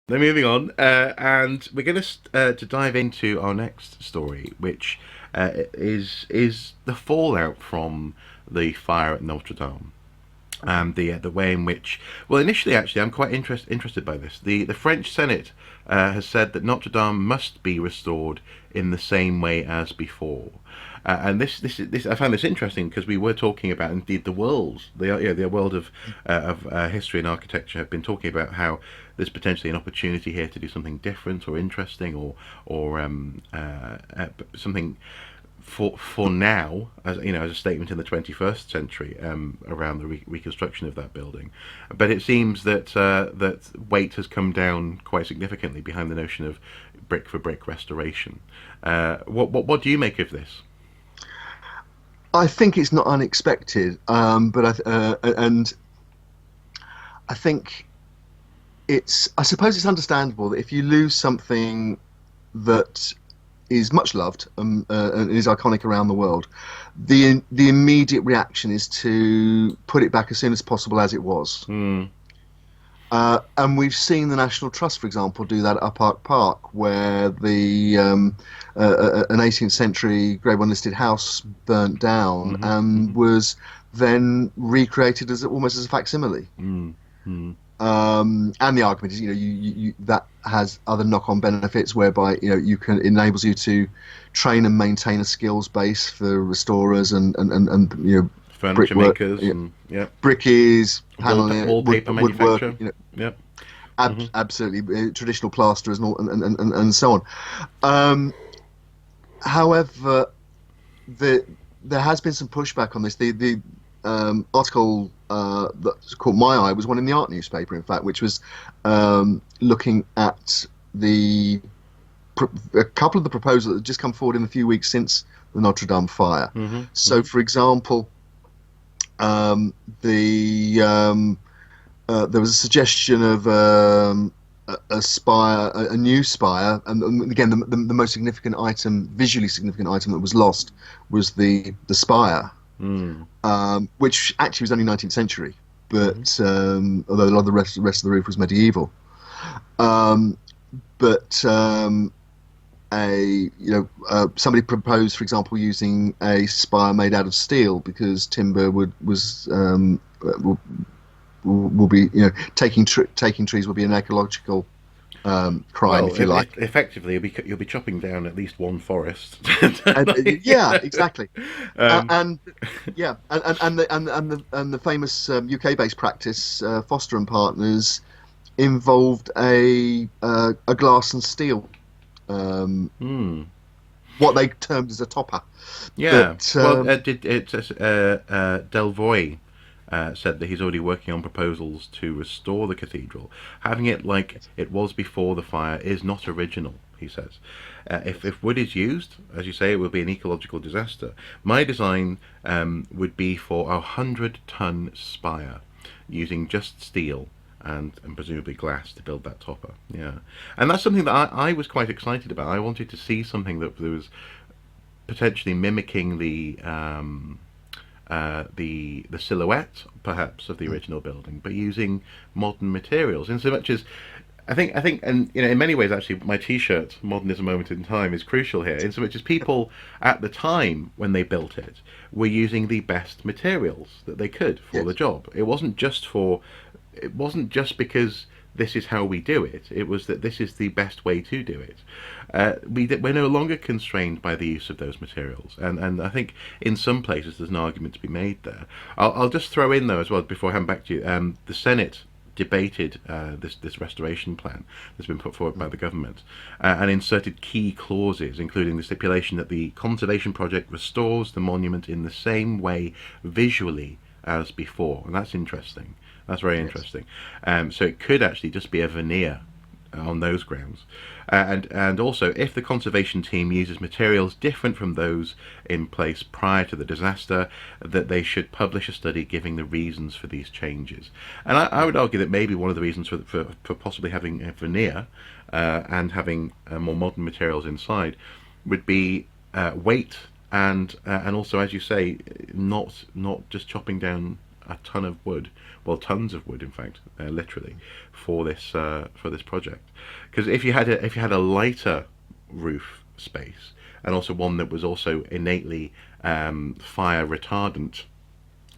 Now moving on, and we're going to dive into our next story, which is the fallout from the fire at Notre Dame. And the way in which, well, initially, actually, I'm quite interested by this. The French Senate has said that Notre Dame must be restored in the same way as before. And this I found this interesting because we were talking about indeed the world, the world of history and architecture have been talking about how there's potentially an opportunity here to do something different or interesting or something for now, as you know, as a statement in the 21st century around the reconstruction of that building. But it seems that that weight has come down quite significantly behind the notion of brick for brick restoration. What do you make of this? I think it's not unexpected, and I think I suppose it's understandable that if you lose something that is much loved and is iconic around the world, the immediate reaction is to put it back as soon as possible as it was. Mm. And we've seen the National Trust, for example, do that at Uppark Park, where an 18th century Grade One listed house burnt down Mm-hmm, and mm-hmm, was then recreated as almost as a facsimile. mm-hmm. And the argument is, that has other knock-on benefits, whereby enables you to train and maintain a skills base for restorers and Furniture brickwork, makers and yeah, brickies, paneling, wallpaper woodwork, manufacturer. Yep. Mm-hmm. absolutely, traditional plasterers and so on. Um, However, there has been some pushback on this. The article that caught my eye was one in the art newspaper, in fact, which was looking at a couple of the proposals that had just come forward in the few weeks since the Notre Dame fire. Mm-hmm. So, Mm-hmm. for example, there was a suggestion of a spire, a new spire, and again, the most significant item, visually significant item that was lost, was the spire, Mm. which actually was only 19th century, Mm-hmm. but although a lot of the rest of the roof was medieval. Um, but somebody proposed, for example, using a spire made out of steel because timber will be, taking trees will be an ecological crime, Well, if you like. effectively, you'll be chopping down at least one forest. Yeah, exactly. um, And yeah, and the famous UK-based practice, Foster and Partners, involved a glass and steel, hmm. what they termed as a topper. Yeah. But Well, Delvoye said that he's already working on proposals to restore the cathedral. Having it like it was before the fire is not original, he says. If wood is used, as you say, it will be an ecological disaster. My design would be for 100-ton spire using just steel and presumably glass to build that topper. Yeah. And that's something that I was quite excited about. I wanted to see something that was potentially mimicking the silhouette, perhaps, of the original building, but using modern materials. In so much as I think, and in many ways, actually, my T-shirt "Modern is a Moment in Time" is crucial here. In so much as people at the time when they built it were using the best materials that they could for the yes, job. It wasn't just because this is how we do it. It was that this is the best way to do it. We're no longer constrained by the use of those materials, and I think in some places there's an argument to be made there. I'll just throw in though as well before I hand back to you. The Senate debated this restoration plan that's been put forward by the government and inserted key clauses, including the stipulation that the conservation project restores the monument in the same way visually as before, and that's interesting. That's very yes. interesting. So it could actually just be a veneer on those grounds. And also, if the conservation team uses materials different from those in place prior to the disaster, that they should publish a study giving the reasons for these changes. And I would argue that maybe one of the reasons for possibly having a veneer and having more modern materials inside would be weight and also, as you say, not just chopping down a ton of wood well, tons of wood, in fact, literally, for this project. Because if you had a lighter roof space, and also one that was also innately fire retardant,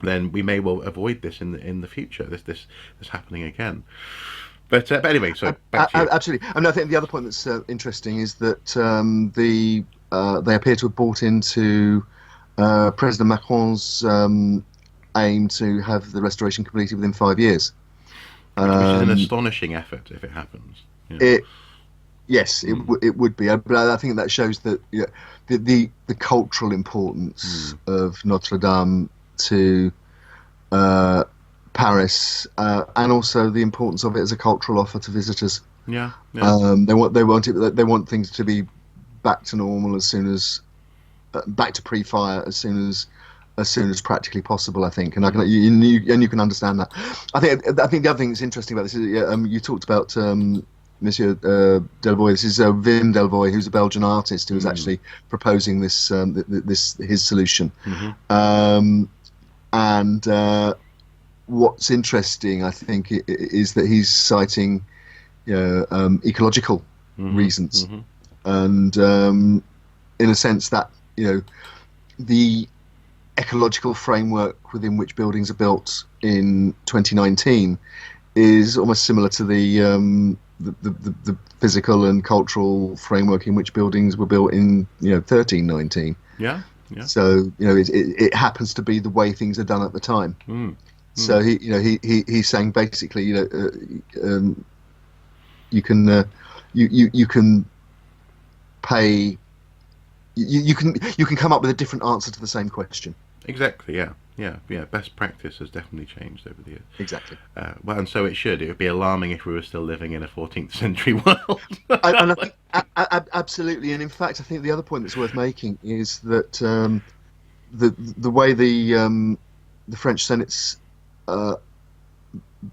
then we may well avoid this in the future. This happening again. But anyway, so back to you. Absolutely. I mean, I think the other point that's interesting is that they appear to have bought into President Macron's aim to have the restoration completed within 5 years. Which is an astonishing effort if it happens. Yeah. Yes, it would be, but I think that shows that the cultural importance of Notre Dame to Paris, and also the importance of it as a cultural offer to visitors. Yeah. They want things to be back to normal as soon as back to pre-fire as soon as practically possible, I think, and you can understand that. I think the other thing that's interesting about this is you talked about Monsieur Delvoye. This is Wim Delvoye, who's a Belgian artist who was actually proposing this his solution. And what's interesting, I think, is that he's citing ecological reasons, and in a sense that the ecological framework within which buildings are built in 2019 is almost similar to the physical and cultural framework in which buildings were built in 1319. Yeah. So it happens to be the way things are done at the time. So he's saying basically you can pay. You can come up with a different answer to the same question. Exactly. Yeah. Best practice has definitely changed over the years. Exactly. Well, and so it should. It would be alarming if we were still living in a 14th century world. And I think, absolutely. And in fact, I think the other point that's worth making is that the way the French Senate's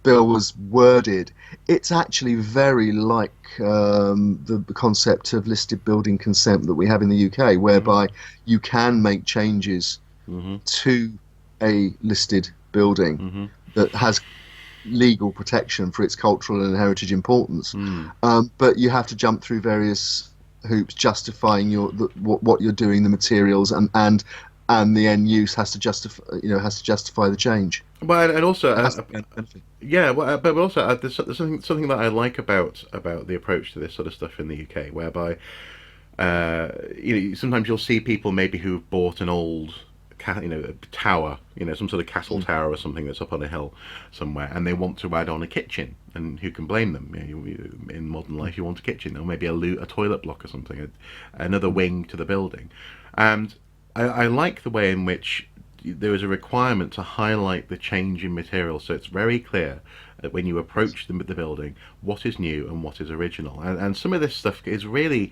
bill was worded, it's actually very like the concept of listed building consent that we have in the UK, whereby you can make changes to a listed building that has legal protection for its cultural and heritage importance, but you have to jump through various hoops justifying what you're doing, the materials, and the end use has to justify the change. Well, and also, but also there's something that I like about the approach to this sort of stuff in the UK, whereby sometimes you'll see people maybe who've bought an old tower, some sort of castle tower or something that's up on a hill somewhere, and they want to add on a kitchen, and who can blame them? In modern life, you want a kitchen, or maybe a toilet block or something, another wing to the building, and I like the way in which there is a requirement to highlight the change in material, so it's very clear that when you approach the building, what is new and what is original, and some of this stuff is really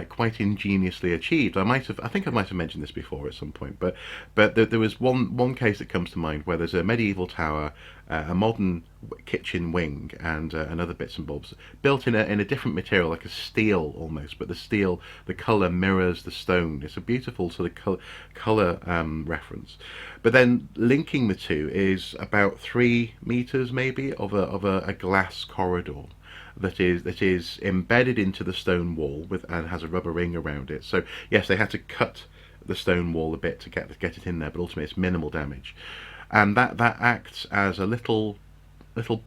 quite ingeniously achieved. I think I might have mentioned this before at some point, but there was one case that comes to mind where there's a medieval tower, a modern kitchen wing, and other bits and bobs built in a different material, like a steel almost, but the colour mirrors the stone. It's a beautiful sort of colour reference. But then linking the two is about 3 meters maybe of a glass corridor that is embedded into the stone wall and has a rubber ring around it. So yes, they had to cut the stone wall a bit to get it in there, but ultimately it's minimal damage, and that acts as a little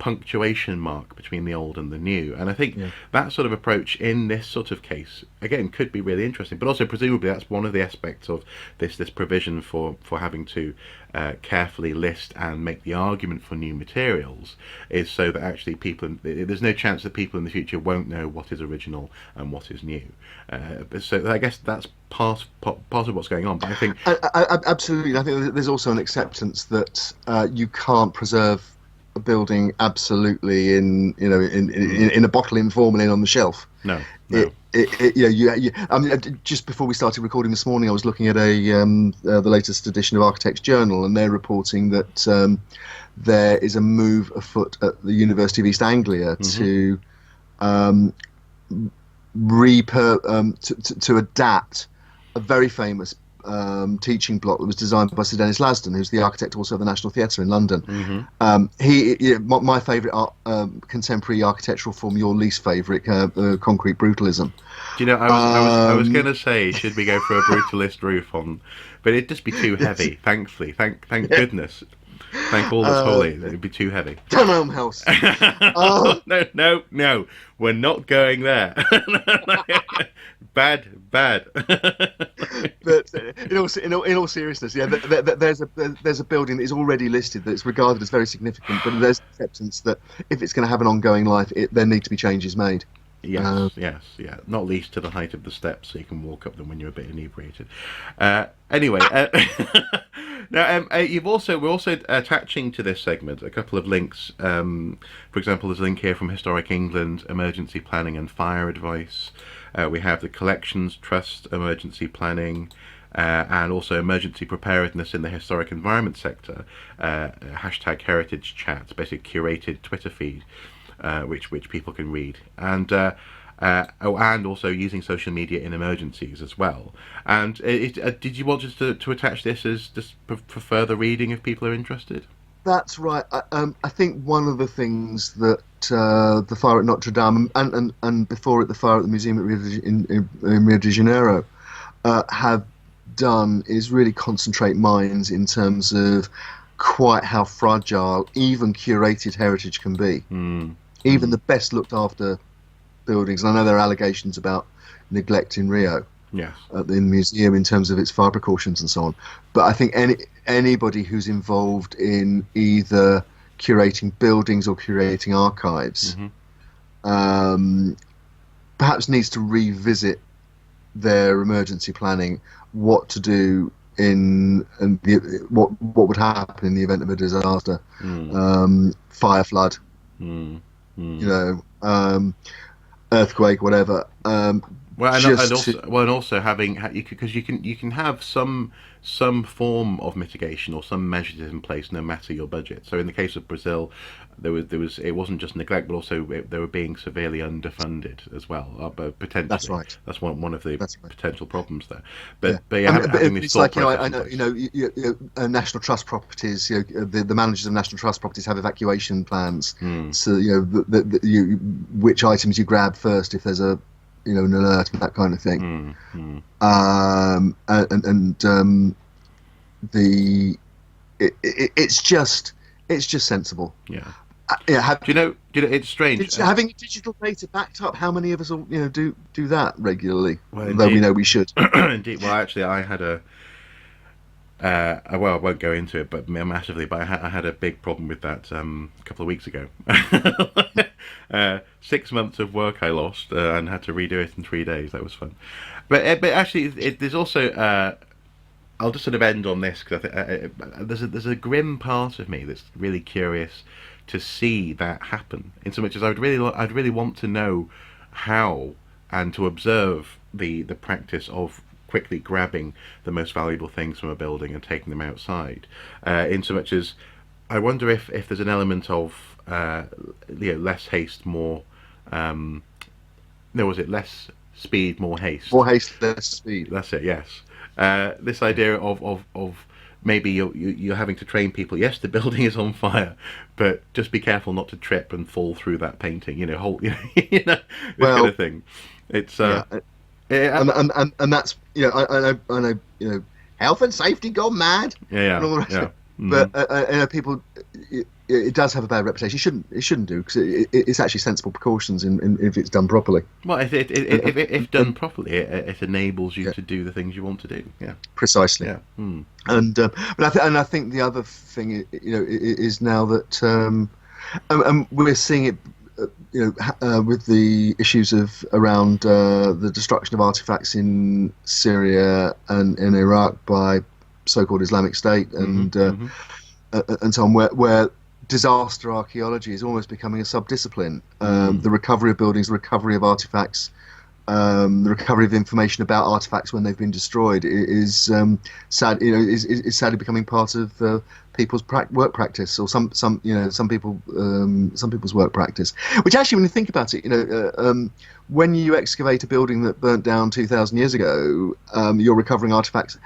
punctuation mark between the old and the new. And I think that sort of approach in this sort of case again could be really interesting, but also presumably that's one of the aspects of this provision for having to carefully list and make the argument for new materials, is so that actually there's no chance that people in the future won't know what is original and what is new. So I guess that's part of what's going on. But I think absolutely, I think there's also an acceptance that you can't preserve a building absolutely in a bottle in formalin on the shelf. No. I mean, just before we started recording this morning, I was looking at the latest edition of Architects Journal, and they're reporting that there is a move afoot at the University of East Anglia to to adapt a very famous teaching block that was designed by Sir Dennis Lasdon, who's the architect also of the National Theatre in London. Hmm. My favourite contemporary architectural form, your least favourite, concrete brutalism. Do you know, I was going to say, should we go for a brutalist roof on, but it'd just be too Yes, heavy. Thankfully, thank yeah. goodness, thank all that's holy, it'd be too heavy. Townhome house. Um, No, we're not going there. Bad. but in all seriousness, yeah, there's a building that is already listed that's regarded as very significant, but there's acceptance that if it's going to have an ongoing life, there need to be changes made. Yes, yeah. Not least to the height of the steps, so you can walk up them when you're a bit inebriated. Anyway, now we're also attaching to this segment a couple of links. For example, there's a link here from Historic England, Emergency Planning and Fire Advice. We have the Collections Trust Emergency Planning. And also emergency preparedness in the historic environment sector. Hashtag Heritage Chat, basically curated Twitter feed. Which people can read, and also using social media in emergencies as well. And did you want us to attach this as just for further reading if people are interested? That's right. I think one of the things that the fire at Notre Dame and before it the fire at the museum in Rio de Janeiro have done is really concentrate minds in terms of quite how fragile even curated heritage can be. Even the best looked after buildings, and I know there are allegations about neglect in Rio, Yes. in the museum in terms of its fire precautions and so on. But I think anybody who's involved in either curating buildings or curating archives perhaps needs to revisit their emergency planning, what to do what would happen in the event of a disaster, fire, flood. Earthquake, whatever. And also having because you can have some form of mitigation or some measures in place no matter your budget. So in the case of Brazil, there was it wasn't just neglect, but also they were being severely underfunded as well. But potentially, That's right. That's one of the That's right. potential problems there. Yeah. But having this It's thought like process I in know place. National Trust properties. The managers of National Trust properties have evacuation plans. So which items you grab first if there's an alert and that kind of thing. It's just sensible. Yeah. Yeah. Do you know? It's strange. Having digital data backed up, how many of us will do that regularly? Well, though we know we should. Indeed. Well, actually, I had I won't go into it, but massively. But I had a big problem with that a couple of weeks ago. 6 months of work I lost and had to redo it in 3 days. That was fun. But actually, there's also. I'll just sort of end on this because I think there's a grim part of me that's really curious to see that happen. In so much as I'd really want to know how and to observe the practice of quickly grabbing the most valuable things from a building and taking them outside. In so much as I wonder if there's an element of less haste, more was it less speed, more haste? More haste, less speed. That's it. Yes. This idea of maybe you're having to train people. Yes, the building is on fire, but just be careful not to trip and fall through that painting. This kind of thing. It's and that's I know health and safety gone mad. And all the rest of it. But people, it does have a bad reputation. It shouldn't do because it's actually sensible precautions if it's done properly. Well, if done properly, it enables you to do the things you want to do. Yeah, precisely. Yeah, and I think the other thing is now that and we're seeing it. With the issues around the destruction of artifacts in Syria and in Iraq by so-called Islamic State and so on, where disaster archaeology is almost becoming a sub-discipline. The recovery of buildings, the recovery of artifacts, the recovery of information about artifacts when they've been destroyed is sad. Is sadly becoming part of people's work practice, or some people's work practice. Which actually, when you think about it, when you excavate a building that burnt down 2,000 years ago, you're recovering artifacts.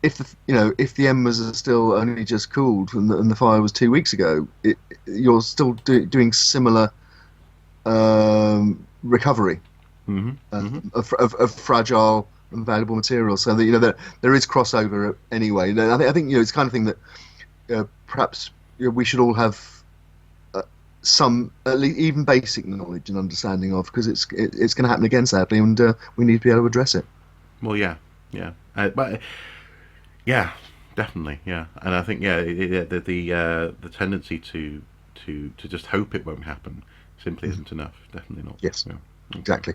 if the embers are still only just cooled and the fire was 2 weeks ago, you're still doing similar recovery Hmm. Hmm. of fragile and valuable materials. So that there is crossover anyway. I think it's the kind of thing that perhaps we should all have some at least even basic knowledge and understanding of, because it's going to happen again, sadly, and we need to be able to address it. Well, yeah, yeah, but yeah, definitely, yeah, and I think the tendency to just hope it won't happen simply isn't enough. Definitely not. Yes, Yeah. Okay. exactly.